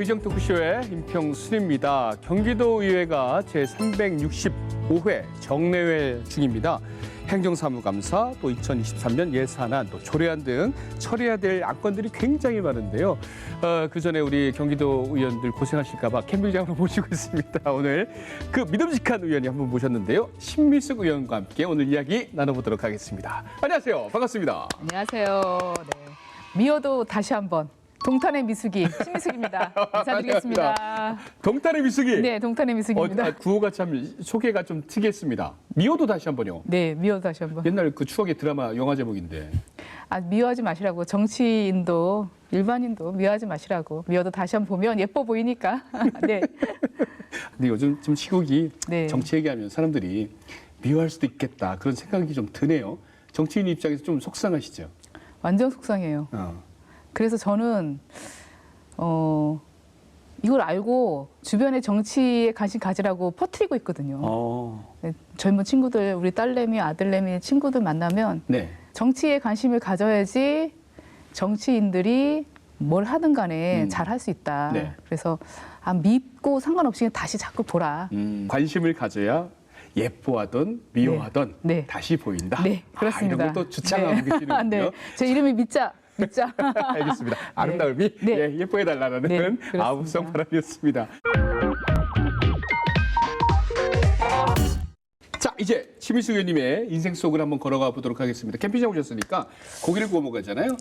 의정 토크쇼의 임평순입니다. 경기도의회가 제365회 정례회 중입니다. 행정사무감사, 또 2023년 예산안, 또 조례안 등 처리해야 될 안건들이 굉장히 많은데요. 그 전에 우리 경기도 의원들 고생하실까 봐 캠핑장으로 모시고 있습니다. 오늘 그 믿음직한 의원이 한 분 모셨는데요. 신미숙 의원과 함께 오늘 이야기 나눠보도록 하겠습니다. 안녕하세요. 반갑습니다. 안녕하세요. 네. 미워도 다시 한번 동탄의 미숙이 신미숙입니다. 인사드리겠습니다. 동탄의 미숙이. 네, 동탄의 미숙입니다. 구호가 참 소개가 좀 특이했습니다. 미워도 다시 한번요. 네, 미워도 다시 한번. 옛날 그 추억의 드라마 영화 제목인데. 미워하지 마시라고. 정치인도 일반인도 미워하지 마시라고. 미워도 다시 한번 보면 예뻐 보이니까. 네. 근데 요즘 좀 시국이 네. 정치 얘기하면 사람들이 미워할 수도 있겠다 그런 생각이 좀 드네요. 정치인 입장에서 좀 속상하시죠? 완전 속상해요. 그래서 저는 이걸 알고 주변에 정치에 관심 가지라고 퍼뜨리고 있거든요. 네, 젊은 친구들, 우리 딸내미, 아들내미 친구들 만나면 네. 정치에 관심을 가져야지 정치인들이 뭘 하든 간에 잘 할 수 있다. 네. 그래서 믿고 상관없이 그냥 다시 자꾸 보라. 관심을 가져야 예뻐하던 미워하던 네. 다시 보인다. 네, 그렇습니다. 이런 걸 또 주창하고 계시는군요. 네, 제 이름이 믿자. 믿자. 알겠습니다. 아름다움이 네. 예, 예뻐해달라는 네, 그렇습니다. 아우성 바람이었습니다. 자, 이제 신미숙 의원님의 인생 속을 한번 걸어가 보도록 하겠습니다. 캠핑장 오셨으니까 고기를 구워 먹어야잖아요.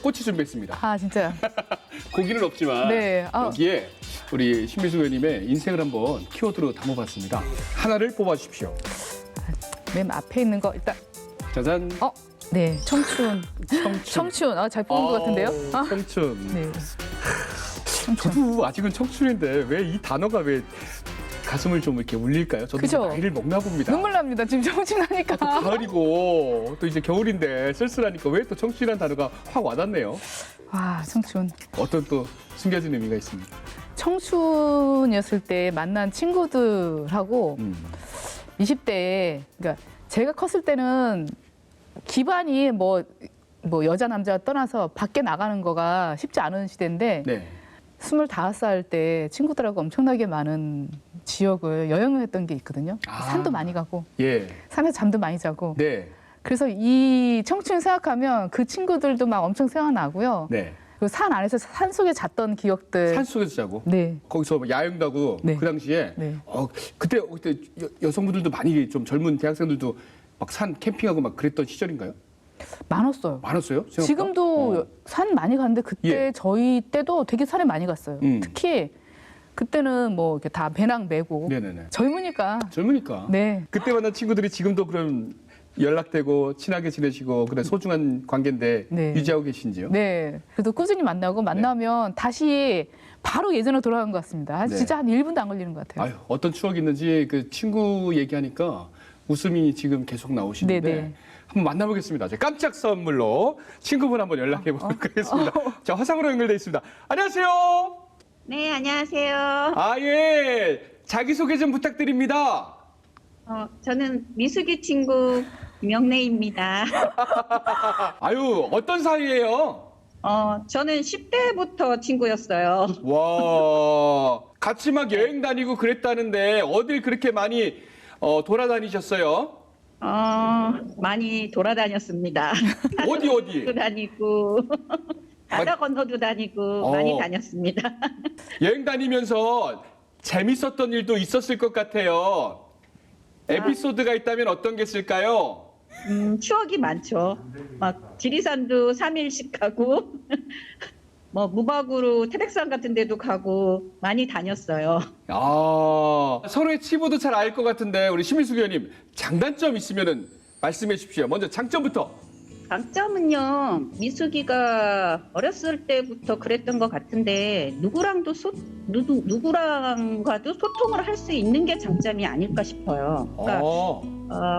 꼬치 준비했습니다. 진짜요? 고기는 없지만 네. 여기에 우리 신미숙 의원님의 인생을 한번 키워드로 담아봤습니다. 하나를 뽑아주십시오. 맨 앞에 있는 거 일단 짜잔. 네, 청춘. 청춘. 잘 뽑은 것 같은데요? 청춘. 네. 저도 아직은 청춘인데 왜 이 단어가 왜 가슴을 좀 이렇게 울릴까요? 저도 그죠? 나이를 먹나 봅니다. 눈물 납니다. 지금 청춘하니까. 또 가을이고 또 이제 겨울인데 쓸쓸하니까 왜 또 청춘이라는 단어가 확 와닿네요. 청춘. 어떤 또 숨겨진 의미가 있습니다. 청춘이었을 때 만난 친구들하고 20대에, 그러니까 제가 컸을 때는 기반이 뭐 여자 남자 떠나서 밖에 나가는 거가 쉽지 않은 시대인데 네. 25살 때 친구들하고 엄청나게 많은 지역을 여행을 했던 게 있거든요. 산도 많이 가고 예. 산에서 잠도 많이 자고. 네. 그래서 이 청춘 생각하면 그 친구들도 막 엄청 생각나고요. 네. 그 산 안에서 산 속에 잤던 기억들. 산 속에서 자고. 네. 거기서 야영도 하고 네. 그 당시에 네. 그때 여성분들도 많이 좀 젊은 대학생들도 막 산 캠핑하고 막 그랬던 시절인가요? 많았어요. 많았어요? 생각보다? 지금도 산 많이 가는데 그때 예. 저희 때도 되게 산에 많이 갔어요. 특히 그때는 뭐 이렇게 다 배낭 메고 네네네. 젊으니까. 젊으니까. 네. 그때 만난 친구들이 지금도 그럼 연락되고 친하게 지내시고 그래 소중한 관계인데 네. 유지하고 계신지요? 네. 그래도 꾸준히 만나면 다시 바로 예전으로 돌아간 것 같습니다. 네. 진짜 한 1분도 안 걸리는 것 같아요. 어떤 추억이 있는지 그 친구 얘기하니까 웃음이 지금 계속 나오시는데 네네. 한번 만나보겠습니다. 제가 깜짝 선물로 친구분 한번 연락해 보도록 하겠습니다. 자, 화상으로 연결돼 있습니다. 안녕하세요. 네, 안녕하세요. 예. 자기소개 좀 부탁드립니다. 저는 미숙이 친구 김영래입니다. 어떤 사이예요? 저는 10대부터 친구였어요. 와, 같이 막 여행 다니고 그랬다는데 어딜 그렇게 많이 돌아다니셨어요? 많이 돌아다녔습니다. 어디? 다니고, 바다 건너도 다니고, 많이 다녔습니다. 여행 다니면서 재밌었던 일도 있었을 것 같아요. 에피소드가 있다면 어떤 게 있을까요? 추억이 많죠. 막 지리산도 3일씩 가고, 뭐 무박으로 태백산 같은 데도 가고 많이 다녔어요. 서로의 치부도 잘 알 것 같은데 우리 신미숙 의원님 장단점 있으면은 말씀해 주십시오. 먼저 장점부터. 장점은요, 미숙이가 어렸을 때부터 그랬던 것 같은데 누구랑가도 소통을 할 수 있는 게 장점이 아닐까 싶어요. 그러니까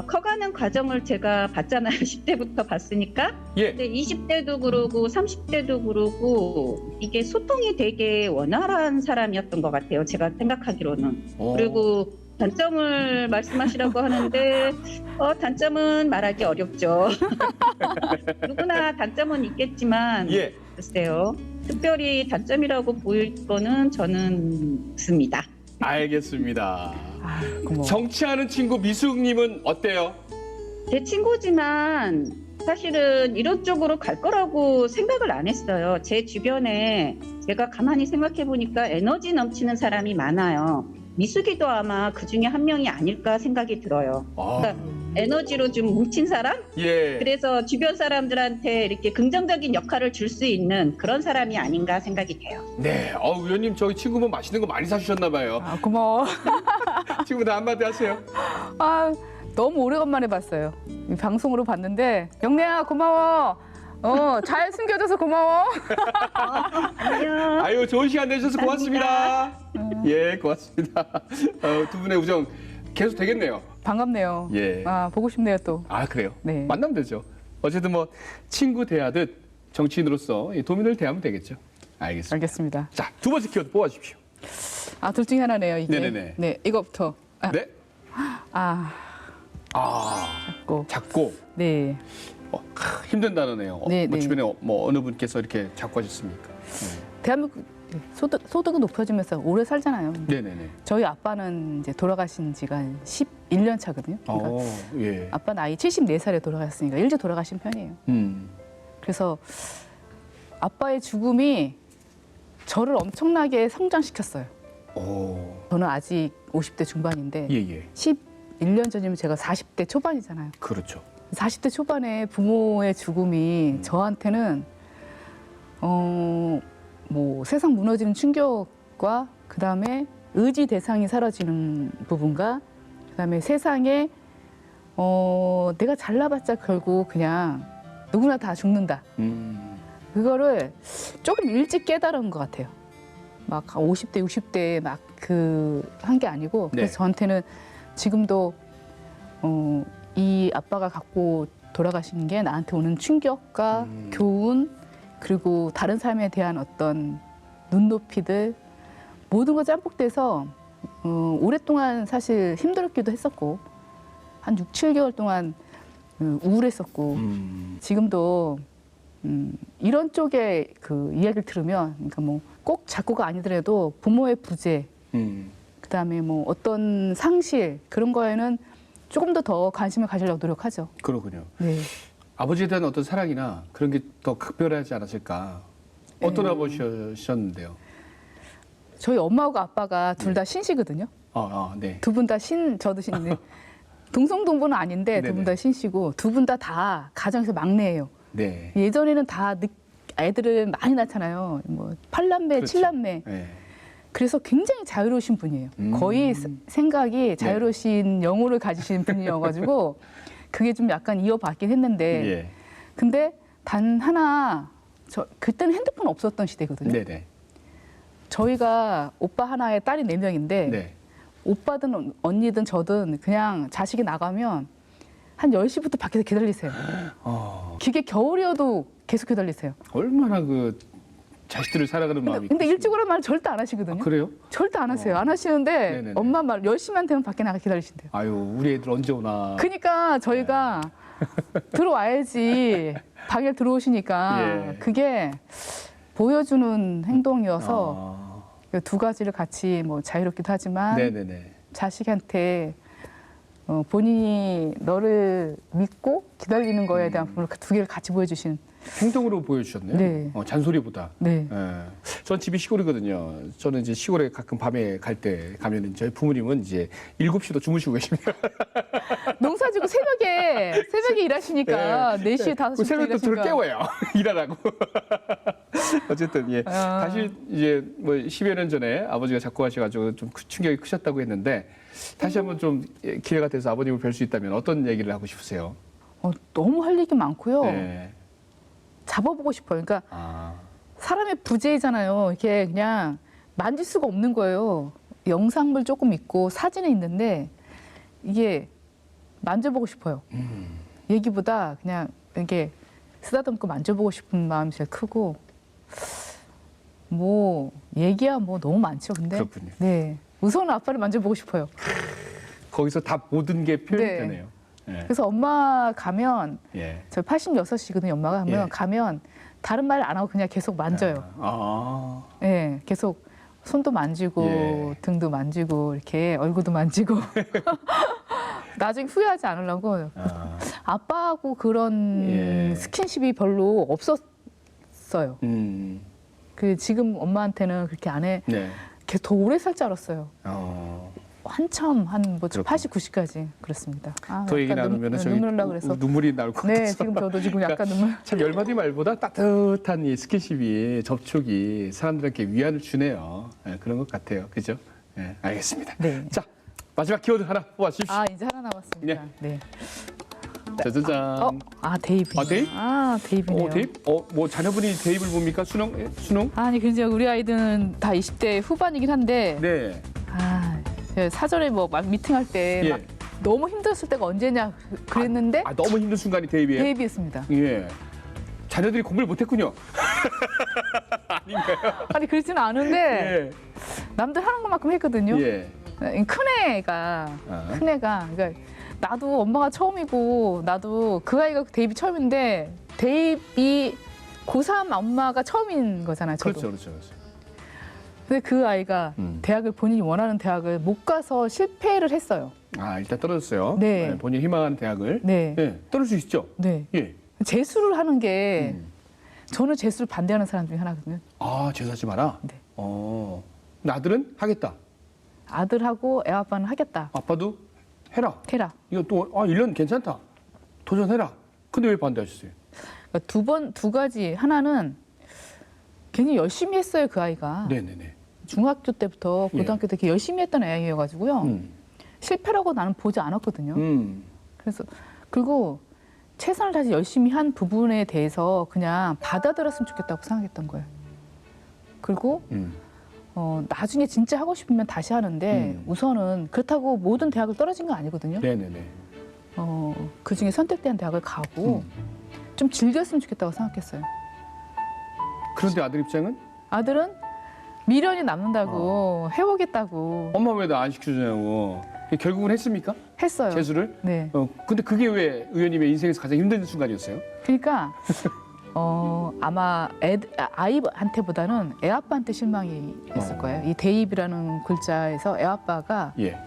커가는 과정을 제가 봤잖아요. 10대부터 봤으니까. 예. 근데 20대도 그러고 30대도 그러고 이게 소통이 되게 원활한 사람이었던 것 같아요. 제가 생각하기로는. 그리고 단점을 말씀하시라고 하는데 단점은 말하기 어렵죠. 누구나 단점은 있겠지만 예. 글쎄요. 특별히 단점이라고 보일 거는 저는 없습니다. 알겠습니다. 아, 고마워. 정치하는 친구 미숙님은 어때요? 제 친구지만 사실은 이런 쪽으로 갈 거라고 생각을 안 했어요. 제 주변에 제가 가만히 생각해 보니까 에너지 넘치는 사람이 많아요. 미숙이도 아마 그 중에 한 명이 아닐까 생각이 들어요. 그러니까 에너지로 좀 뭉친 사람? 예. 그래서 주변 사람들한테 이렇게 긍정적인 역할을 줄 수 있는 그런 사람이 아닌가 생각이 돼요. 네. 의원님 저희 친구분 맛있는 거 많이 사주셨나 봐요. 아, 고마워. 친구들 한마디 하세요. 아, 너무 오래간만에 봤어요. 이 방송으로 봤는데 영래야 고마워. 잘 숨겨줘서 고마워. 안녕. 아유 좋은 시간 내주셔서 고맙습니다. 예, 고맙습니다. 두 분의 우정 계속 되겠네요. 반갑네요. 예. 아, 보고 싶네요 또. 아 그래요? 네. 만나면 되죠. 어쨌든 뭐 친구 대하듯 정치인으로서 도민을 대하면 되겠죠. 알겠습니다. 알겠습니다. 자, 두 번째 키워드 뽑아주십시오. 아, 둘 중에 하나네요 이게. 네네네. 네, 이거부터. 네. 아, 아, 작고. 작고 네. 힘든 단어네요. 네, 뭐 네. 주변에 어느 분께서 이렇게 작고 하셨습니까? 대한민국 소득은 높아지면서 오래 살잖아요. 네네네. 저희 아빠는 이제 돌아가신 지가 한 11년 차거든요. 그러니까 예. 아빠 나이 74살에 돌아가셨으니까 일찍 돌아가신 편이에요. 그래서 아빠의 죽음이 저를 엄청나게 성장시켰어요. 오. 저는 아직 50대 중반인데 예예. 11년 전이면 제가 40대 초반이잖아요. 그렇죠. 40대 초반에 부모의 죽음이 저한테는 뭐 세상 무너지는 충격과 그다음에 의지 대상이 사라지는 부분과 그다음에 세상에 내가 잘나봤자 결국 그냥 누구나 다 죽는다. 그거를 조금 일찍 깨달은 것 같아요. 막 50대, 60대에 막 한 게 아니고 그래서 네. 저한테는 지금도 이 아빠가 갖고 돌아가신 게 나한테 오는 충격과 교훈 그리고 다른 삶에 대한 어떤 눈높이들 모든 거 짬뽕돼서 오랫동안 사실 힘들었기도 했었고 한 6, 7개월 동안 우울했었고 지금도 이런 쪽의 그 이야기를 들으면 그러니까 뭐 꼭 작고가 아니더라도 부모의 부재 그다음에 뭐 어떤 상실 그런 거에는 조금 더 관심을 가지려고 노력하죠. 그렇군요. 네. 아버지에 대한 어떤 사랑이나 그런 게 더 각별하지 않았을까? 어떤 아버지셨는데요? 저희 엄마하고 아빠가 둘 다 신시거든요. 네. 두 분 다 저도 신인데 동성동부는 아닌데 두 분 다 신시고 두 분 다 가정에서 막내예요. 네. 예전에는 다 애들을 많이 낳잖아요. 뭐 8남매, 그렇죠. 7남매. 네. 그래서 굉장히 자유로우신 분이에요. 거의 생각이 자유로우신 영혼을 가지신 분이어가지고 그게 좀 약간 이어받긴 했는데 예. 근데 단 하나 그때는 핸드폰 없었던 시대거든요. 네네. 저희가 오빠 하나에 딸이 4명인데 네. 오빠든 언니든 저든 그냥 자식이 나가면 한 10시부터 밖에서 기다리세요. 그게 겨울이어도 계속 기다리세요. 얼마나 그 자식들을 사랑하는 마음이. 근데 일찍 오란 말 절대 안 하시거든요. 그래요? 절대 안 하세요. 안 하시는데 네네네. 엄마 말 10시만 되면 밖에 나가 기다리신대요. 아유, 우리 애들 언제 오나. 그러니까 저희가 들어와야지 방에 들어오시니까 예. 그게 보여주는 행동이어서 두 가지를 같이 뭐 자유롭기도 하지만 네네네. 자식한테 본인이 너를 믿고 기다리는 거에 대한 부분을 두 개를 같이 보여주신. 행동으로 보여주셨네요. 네. 잔소리보다. 네. 전 집이 시골이거든요. 저는 이제 시골에 가끔 밤에 갈 때 가면은 저희 부모님은 이제 7시도 주무시고 계십니다. 농사지고 새벽에 일하시니까 4시, 5시부터 새벽부터 저를 일하시니까. 깨워요. 일하라고. 어쨌든 예. 다시 이제 뭐 10여 년 전에 아버지가 자꾸 하셔가지고 좀 충격이 크셨다고 했는데 다시 한번 좀 기회가 돼서 아버님을 뵐 수 있다면 어떤 얘기를 하고 싶으세요? 너무 할 얘기 많고요. 네. 잡아보고 싶어요. 그러니까 사람의 부재이잖아요. 이게 그냥 만질 수가 없는 거예요. 영상물 조금 있고 사진은 있는데 이게 만져보고 싶어요. 얘기보다 그냥 이게 쓰다듬고 만져보고 싶은 마음이 제일 크고 뭐 얘기야 뭐 너무 많죠. 근데 그렇군요. 네 우선 아빠를 만져보고 싶어요. 거기서 다 모든 게 표현이 네. 되네요. 예. 그래서 엄마 가면 예. 저 86이거든요. 엄마가 예. 가면 다른 말 안 하고 그냥 계속 만져요. 아. 예, 계속 손도 만지고 예. 등도 만지고 이렇게 얼굴도 만지고 나중에 후회하지 않으려고 아. 아빠하고 그런 예. 스킨십이 별로 없었어요. 음. 그 지금 엄마한테는 그렇게 안 해. 네. 계속 더 오래 살 줄 알았어요. 어. 한참 한 뭐 그렇군요. 80, 90까지 그렇습니다. 아, 더 얘기 약간 나누면 눈물 나고 그래서. 눈물이 나올 것 네, 같아서. 지금 저도 지금 약간 눈물. 참 열마디 말보다 따뜻한 이 스킨십이 접촉이 사람들에게 위안을 주네요. 예, 그런 것 같아요. 그죠? 예, 알겠습니다. 네. 자, 마지막 키워드 하나 뽑아주십시오. 아, 이제 하나 남았습니다. 네. 짜자잔. 데이브. 아, 데이브? 데이브네요. 데이브? 뭐 자녀분이 데이브를 봅니까? 수능? 예? 수능? 아니, 근데 우리 아이들은 다 20대 후반이긴 한데 네. 제가 사전에 뭐 막 미팅할 때 예. 막 너무 힘들었을 때가 언제냐 그랬는데 아, 너무 힘든 순간이 데이브예요? 데이비였습니다. 예. 자녀들이 공부를 못했군요. 아닌가요? 아니 그렇지는 않은데 예. 남들 하는 것만큼 했거든요. 예. 큰애가 그러니까 나도 엄마가 처음이고 나도 그 아이가 데이비 처음인데 데이비 고3 엄마가 처음인 거잖아요. 저도. 그렇죠, 그렇죠. 근데 그 아이가 대학을 본인이 원하는 대학을 못 가서 실패를 했어요. 아, 일단 떨어졌어요. 네. 본인 희망하는 대학을. 네. 예, 떨어질 수 있죠. 네. 예. 재수를 하는 게 저는 재수를 반대하는 사람 중에 하나거든요. 아, 재수하지 마라. 네. 근데 아들은 하겠다. 아들하고 애 아빠는 하겠다. 아빠도 해라. 해라. 이거 또 1년 괜찮다. 도전해라. 근데 왜 반대하셨어요? 그러니까 두 가지. 하나는 괜히 열심히 했어요, 그 아이가. 네네네. 중학교 때부터 고등학교 때 이렇게 열심히 했던 애여가지고요. 실패라고 나는 보지 않았거든요. 그래서 그리고 최선을 다해서 열심히 한 부분에 대해서 그냥 받아들였으면 좋겠다고 생각했던 거예요. 그리고 나중에 진짜 하고 싶으면 다시 하는데 우선은 그렇다고 모든 대학을 떨어진 건 아니거든요. 네네네. 그 중에 선택된 대학을 가고 좀 즐겼으면 좋겠다고 생각했어요. 그런데 아들 입장은? 아들은 미련이 남는다고 해보겠다고 엄마 왜 나 안 시켜주냐고. 결국은 했습니까? 했어요. 재수를? 네. 근데 그게 왜 의원님의 인생에서 가장 힘든 순간이었어요? 그러니까 아마 아이한테보다는 애 아빠한테 실망이 있을 거예요. 이 대입이라는 글자에서 애 아빠가 예.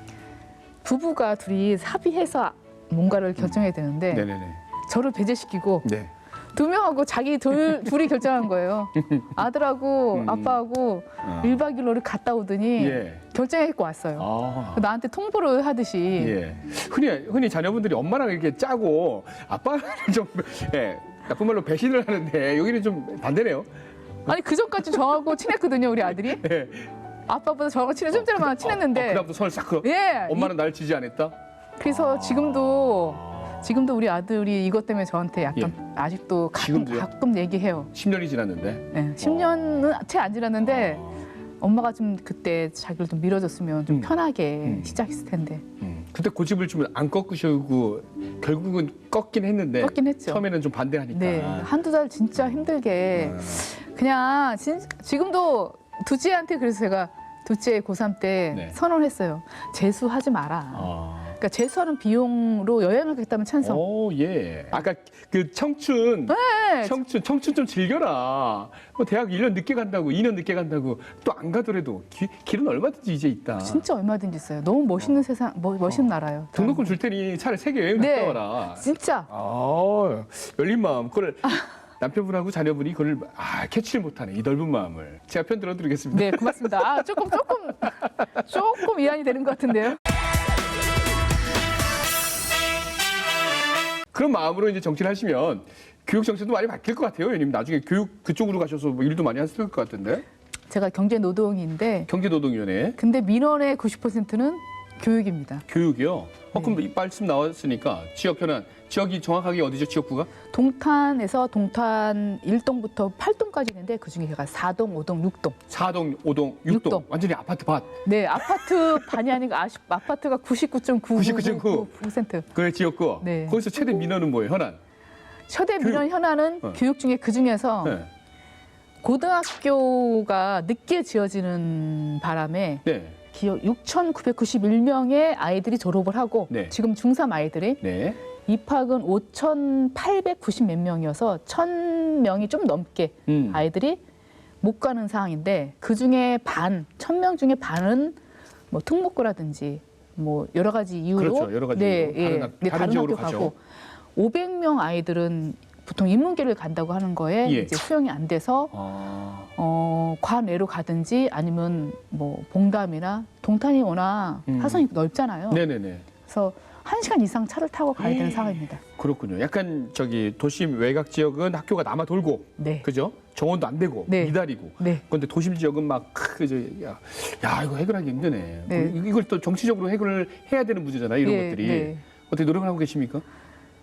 부부가 둘이 합의해서 뭔가를 결정해야 되는데 네네네. 저를 배제시키고 네. 두 명하고 자기 둘이 결정한 거예요. 아들하고 아빠하고 1박 2일로 갔다 오더니 예. 결정해갖고 왔어요. 아. 나한테 통보를 하듯이 예. 흔히 자녀분들이 엄마랑 이렇게 짜고 아빠는 좀 나쁜 말로 배신을 하는데 여기는 좀 반대네요. 아니 그전까지 저하고 친했거든요, 우리 아들이. 예. 아빠보다 저하고 좀 전에만 친했는데. 그다음부터 손을 싹 그어. 예. 엄마는 날 지지 않았다. 그래서 지금도 우리 아들이 이것 때문에 저한테 약간 아직도 지금도요? 가끔 얘기해요. 10년이 지났는데. 네, 10년은 채 안 지났는데 엄마가 좀 그때 자기를 좀 밀어줬으면 좀 편하게 시작했을 텐데. 그때 고집을 좀 안 꺾으시고 결국은 꺾긴 했는데. 꺾긴 했죠. 처음에는 좀 반대하니까. 네, 한두 달 진짜 힘들게 그냥 지금도 둘째한테 그래서 제가 둘째 고3 때 네. 선언했어요. 재수하지 마라. 그러니까 재수하는 비용으로 여행을 가겠다면 찬성. 오, 예. 아까 그 청춘. 네. 청춘 좀 즐겨라. 뭐 대학 1년 늦게 간다고, 2년 늦게 간다고 또 안 가더라도 길은 얼마든지 이제 있다. 진짜 얼마든지 있어요. 너무 멋있는 세상, 멋있는 나라예요. 등록금 줄 테니 차라리 세계 여행 네. 갔다 와라. 진짜. 열린 마음. 그걸 남편분하고 자녀분이 그걸 캐치를 못하네. 이 넓은 마음을. 제가 편 들어드리겠습니다. 네, 고맙습니다. 조금 이해이 되는 것 같은데요. 그런 마음으로 이제 정치를 하시면 교육 정책도 많이 바뀔 것 같아요. 왜냐면 나중에 교육 그쪽으로 가셔서 뭐 일도 많이 하실 것 같은데. 제가 경제노동인데 경제노동위원회. 근데 민원의 90%는 교육입니다. 교육이요? 그럼 이 말씀 나왔으니까 지역 현안. 지역이 정확하게 어디죠? 지역구가? 동탄에서 동탄 1동부터 8동까지 있는데 그중에 제가 4동, 5동, 6동. 4동, 5동, 6동. 6동. 완전히 아파트 밭. 네, 아파트 반이 아니고 아파트가 99.9%. 그래 지역구. 네. 거기서 최대 민원은 뭐예요? 현안. 최대 민원 현안은 교육 중에 그중에서 네. 고등학교가 늦게 지어지는 바람에 네. 6,991명의 아이들이 졸업을 하고 네. 지금 지금 중3 아이들이 네. 입학은 5,890 몇 명이어서 900명이 좀 넘게 아이들이 못 가는 상황인데 그 중에 1000명 중에 반은 뭐 특목고라든지 뭐 여러 가지 이유로 그렇죠. 여러 가지 이유로 다른 지역으로 학교 가죠. 가고 500명 아이들은 보통 인문계를 간다고 하는 거에 예. 이제 수용이 안 돼서 과내로 가든지 아니면 뭐 봉담이나 동탄이 워낙 하선이 넓잖아요. 네네네. 그래서 1시간 이상 차를 타고 가야 되는 상황입니다. 그렇군요. 약간 저기 도심 외곽 지역은 학교가 남아 돌고, 네. 그죠? 정원도 안 되고 네. 미달이고. 네. 그런데 도심 지역은 막 야 이거 해결하기 힘드네. 네. 이걸 또 정치적으로 해결을 해야 되는 문제잖아요. 이런 네, 것들이 네. 어떻게 노력을 하고 계십니까?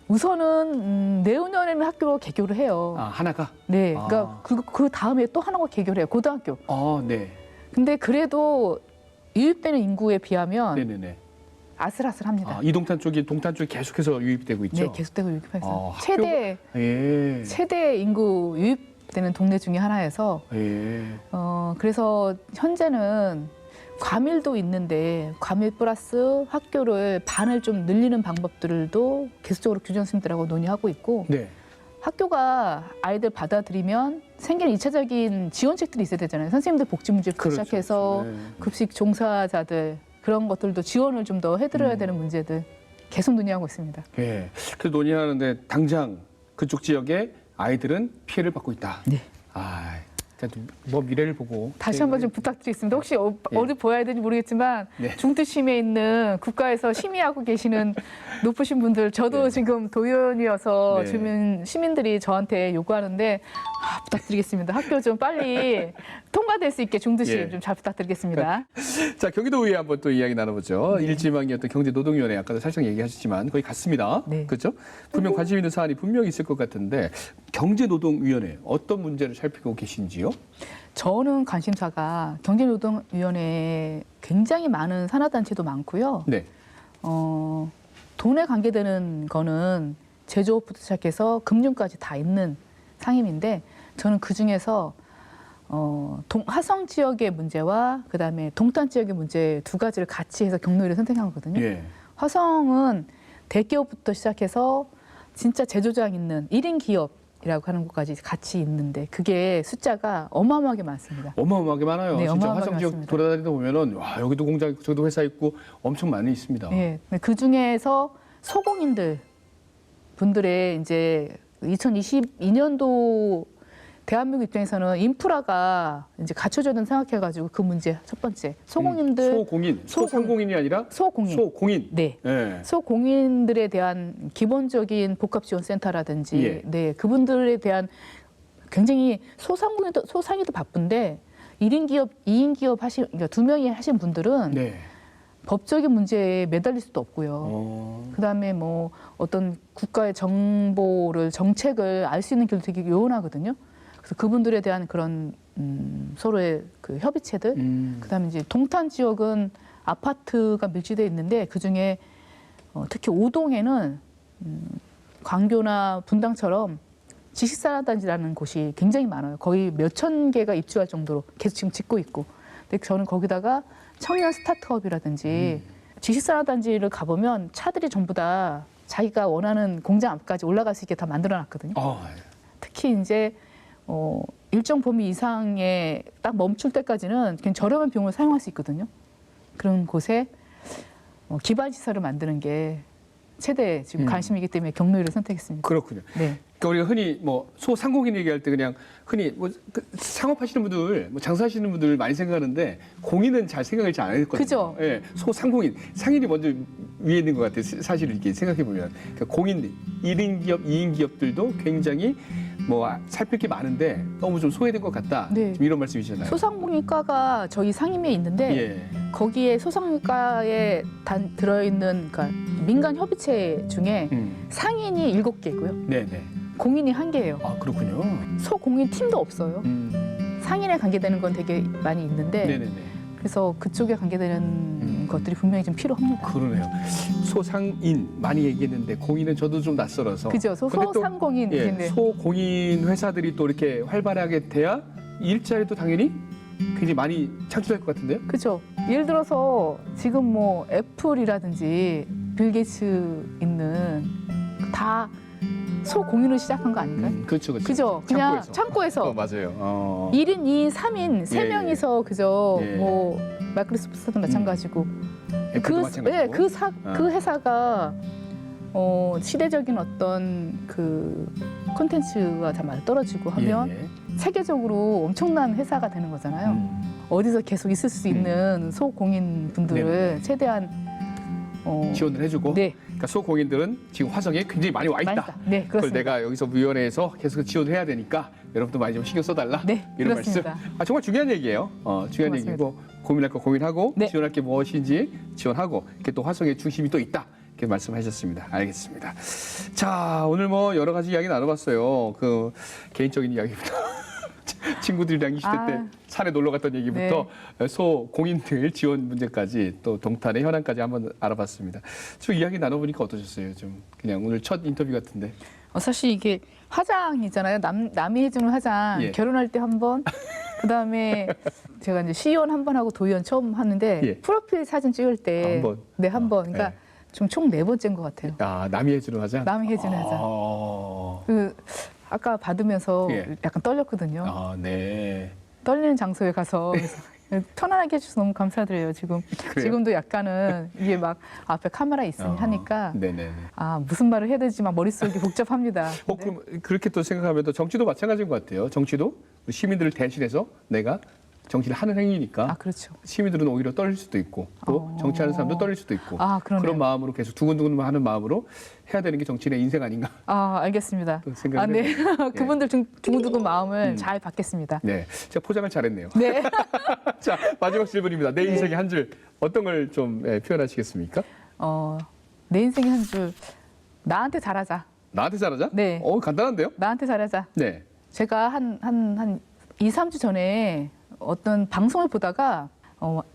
우선은 내후년에는 학교로 개교를 해요. 아 하나가. 네. 아. 그러니까 그 다음에 또 하나가 개교를 해요. 고등학교. 네. 근데 그래도 유입되는 인구에 비하면 네네네. 아슬아슬합니다. 이동탄 쪽이 동탄 쪽이 계속해서 유입되고 있죠. 네, 계속되고 유입해서 학교가- 최대 최대 인구 유입되는 동네 중에 하나여서 그래서 현재는 과밀도 있는데 과밀 플러스 학교를 반을 좀 늘리는 방법들도 계속적으로 교장 선생님들하고 논의하고 있고 네. 학교가 아이들 받아들이면 생기는 2차적인 지원책들이 있어야 되잖아요. 선생님들 복지 문제부터 그렇죠. 시작해서 네. 급식 종사자들 그런 것들도 지원을 좀 더 해드려야 되는 문제들 계속 논의하고 있습니다. 예. 그 논의하는데 당장 그쪽 지역의 아이들은 피해를 받고 있다. 네. 뭐 미래를 보고 다시 한번 좀 부탁드리겠습니다. 혹시 예. 어디 보아야 되는지 모르겠지만 네. 중투심에 있는 국가에서 심의하고 계시는 높으신 분들 저도 네. 지금 도의원이어서 네. 주민 시민들이 저한테 요구하는데 부탁드리겠습니다. 학교 좀 빨리 통과될 수 있게 중투심 예. 좀 잘 부탁드리겠습니다. 자, 경기도의회 한번 또 이야기 나눠보죠. 일지망이었던 경제노동위원회 아까도 살짝 얘기하셨지만 거의 같습니다. 네. 그렇죠? 분명 관심 있는 사안이 분명히 있을 것 같은데 경제노동위원회 어떤 문제를 살피고 계신지요? 저는 관심사가 경제노동위원회에 굉장히 많은 산하단체도 많고요. 네. 돈에 관계되는 거는 제조업부터 시작해서 금융까지 다 있는 상임인데 저는 그중에서 화성 지역의 문제와 그다음에 동탄 지역의 문제 두 가지를 같이 해서 경로위를 선택하거든요. 예. 화성은 대기업부터 시작해서 진짜 제조장 있는 1인 기업이라고 하는 것까지 같이 있는데 그게 숫자가 어마어마하게 많습니다. 어마어마하게 많아요. 네, 진짜 어마어마하게 화성 지역 많습니다. 돌아다니다 보면은 와, 여기도 공장, 저기도 회사 있고 엄청 많이 있습니다. 네, 그 중에서 소공인들 분들의 이제 2022년도 대한민국 입장에서는 인프라가 이제 갖춰져야 생각해가지고 그 문제 첫 번째 소공인들 소공인, 소상공인이 아니라 소공인 소공인. 네. 예. 소공인들에 대한 기본적인 복합지원센터라든지 예. 네 그분들에 대한 굉장히 소상이도 바쁜데 1인 기업, 2인 기업 그러니까 2명이 하신 분들은 네. 법적인 문제에 매달릴 수도 없고요. 그다음에 뭐 어떤 국가의 정책을 알 수 있는 길도 되게 요원하거든요. 그래서 그분들에 대한 그런 서로의 그 협의체들. 그다음에 이제 동탄 지역은 아파트가 밀집돼 있는데 그 중에 특히 오동에는 광교나 분당처럼 지식산업단지라는 곳이 굉장히 많아요. 거의 몇천 개가 입주할 정도로 계속 지금 짓고 있고. 근데 저는 거기다가 청년 스타트업이라든지 지식산업단지를 가보면 차들이 전부 다 자기가 원하는 공장 앞까지 올라갈 수 있게 다 만들어놨거든요. 특히 이제 일정 범위 이상의 딱 멈출 때까지는 그냥 저렴한 비용을 사용할 수 있거든요. 그런 곳에 기반 시설을 만드는 게 최대 지금 관심이기 때문에 경로위를 선택했습니다. 그렇군요. 네. 그러니까 우리가 흔히 뭐 소상공인 얘기할 때 그냥 흔히 뭐 상업하시는 분들, 뭐 장사하시는 분들 많이 생각하는데 공인은 잘 생각을 잘 안 했거든요. 그죠? 예, 소상공인, 상인이 먼저 위에 있는 것 같아요. 사실 이렇게 생각해 보면 그러니까 공인, 1인 기업, 2인 기업들도 굉장히 뭐 살필 게 많은데 너무 좀 소외된 것 같다. 네. 지금 이런 말씀이시잖아요. 소상공인과가 저희 상임위에 있는데 예. 거기에 소상공인과에 들어있는 그러니까 민간 협의체 중에 상인이 7개고요. 네네. 공인이 1개예요. 아 그렇군요. 소공인 팀도 없어요. 상인에 관계되는 건 되게 많이 있는데 네네네. 그래서 그쪽에 관계되는 것들이 분명히 좀 필요합니다. 그러네요. 소상인 많이 얘기했는데 공인은 저도 좀 낯설어서. 그죠? 근데 또 소상공인. 예, 네. 소공인 회사들이 또 이렇게 활발하게 돼야 일자리도 당연히 굉장히 많이 창출될 것 같은데요? 그렇죠. 예를 들어서 지금 뭐 애플이라든지 빌 게이츠 있는 다 소공인으로 시작한 거 아닌가요? 그렇죠, 그렇죠. 그죠? 그냥 창고에서 맞아요. 1인, 2인, 3인, 세 예, 명이서 그저 예. 뭐 마이크로소프트도 마찬가지고 애플도 마찬가지고. 그 회사가 시대적인 어떤 그 콘텐츠와 다 맞아 떨어지고 하면 예. 세계적으로 엄청난 회사가 되는 거잖아요. 어디서 계속 있을 수 있는 소공인 분들을 최대한 지원을 해주고. 네. 그러니까 소공인들은 지금 화성에 굉장히 많이 와 있다. 많이 있다. 네, 그걸 그렇습니다. 내가 여기서 위원회에서 계속 지원을 해야 되니까 여러분도 많이 좀 신경 써달라. 네, 이런 그렇습니다. 말씀. 정말 중요한 얘기예요. 중요한 고맙습니다. 얘기고 고민할 거 고민하고 네. 지원할 게 무엇인지 지원하고 이렇게 또 화성의 중심이 또 있다. 이렇게 말씀하셨습니다. 알겠습니다. 자, 오늘 뭐 여러 가지 이야기 나눠봤어요. 그 개인적인 이야기부터 친구들이랑 20대 때 산에 놀러 갔던 얘기부터 소공인들 지원 문제까지 또 동탄의 현안까지 한번 알아봤습니다. 좀 이야기 나눠보니까 어떠셨어요? 좀 그냥 오늘 첫 인터뷰 같은데. 사실 이게 화장이잖아요. 남이 해주는 화장. 예. 결혼할 때 한 번, 그다음에 제가 이제 시의원 한 번 하고 도의원 처음 하는데 예. 프로필 사진 찍을 때 한 번? 네, 한 번. 그러니까 네. 좀 총 4번째인 것 같아요. 남이 해주는 화장? 남이 해주는 화장. 아, 아까 받으면서 예. 약간 떨렸거든요. 네. 떨리는 장소에 가서 그래서 편안하게 해주셔서 너무 감사드려요. 그래요? 지금도 약간은 이게 막 앞에 카메라 있으니 하니까 네네. 무슨 말을 해야 되지 막 머릿속이 복잡합니다. 그럼 그렇게 또 생각하면 또 정치도 마찬가지인 것 같아요. 정치도 시민들을 대신해서 내가 정치를 하는 행위니까 그렇죠. 시민들은 오히려 떨릴 수도 있고 또 정치하는 사람도 떨릴 수도 있고 그러네요. 그런 마음으로 계속 두근두근 하는 마음으로 해야 되는 게 정치인의 인생 아닌가. 알겠습니다. 또 생각을 네. 해보네요. 그분들 두근두근 마음을 잘 받겠습니다. 네, 제가 포장을 잘했네요. 네. 자, 마지막 질문입니다. 내 인생의 한 줄 어떤 걸 좀 표현하시겠습니까? 내 인생의 한 줄 나한테 잘하자. 나한테 잘하자? 네. 간단한데요? 나한테 잘하자. 네. 제가 한 2, 3주 전에 어떤 방송을 보다가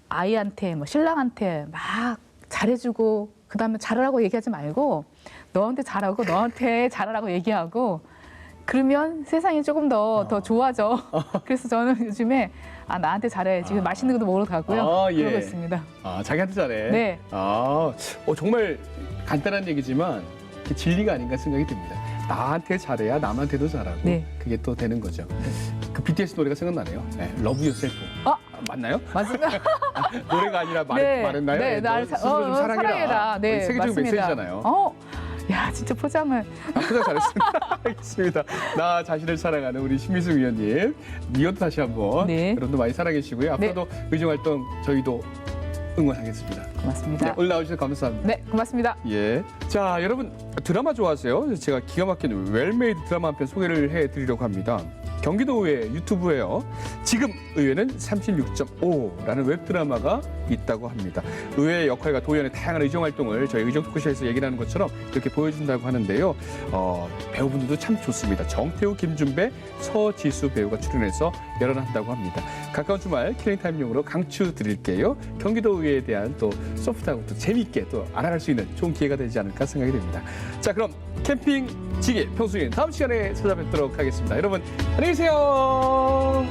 아이한테 뭐 신랑한테 막 잘해주고 그다음에 잘하라고 얘기하지 말고 너한테 잘하고 너한테 잘하라고 얘기하고 그러면 세상이 조금 더 좋아져. 그래서 저는 요즘에 나한테 잘해야지. 맛있는 것도 먹으러 가고요. 예. 그러고 있습니다. 자기한테 잘해. 네. 정말 간단한 얘기지만 그게 진리가 아닌가 생각이 듭니다. 나한테 잘해야 남한테도 잘하고 네. 그게 또 되는 거죠. 그 BTS 노래가 생각나네요. 네, Love Yourself. 맞나요? 맞습니다. 노래가 아니라 말했나요? 네, 날 스스로 좀 사랑해라. 네, 세계적인 맞습니다. 메시지잖아요. 야, 진짜 포장을. 포장 잘했습니다. 알겠습니다. 나 자신을 사랑하는 우리 신미숙 위원님, 이것도 다시 한번 여러분도 많이 사랑해 주시고요. 앞으로도 의정 활동 저희도 응원하겠습니다. 고맙습니다. 네, 오늘 나와주셔서 감사합니다. 네, 고맙습니다. 예. 자, 여러분 드라마 좋아하세요? 제가 기가 막힌 웰메이드 드라마 한 편 소개를 해드리려고 합니다. 경기도의회 유튜브에요. 지금 의회는 36.5라는 웹드라마가 있다고 합니다. 의회의 역할과 도의원의 다양한 의정활동을 저희 의정토크쇼에서 얘기를 하는 것처럼 이렇게 보여준다고 하는데요. 배우분들도 참 좋습니다. 정태우, 김준배, 서지수 배우가 출연해서 열연한다고 합니다. 가까운 주말 킬링타임용으로 강추 드릴게요. 경기도의회에 대한 또 소프트하고 또 재미있게 또 알아갈 수 있는 좋은 기회가 되지 않을까 생각이 됩니다. 자, 그럼 캠핑 지게 평소인 다음 시간에 찾아뵙도록 하겠습니다. 여러분 안녕히 계세요.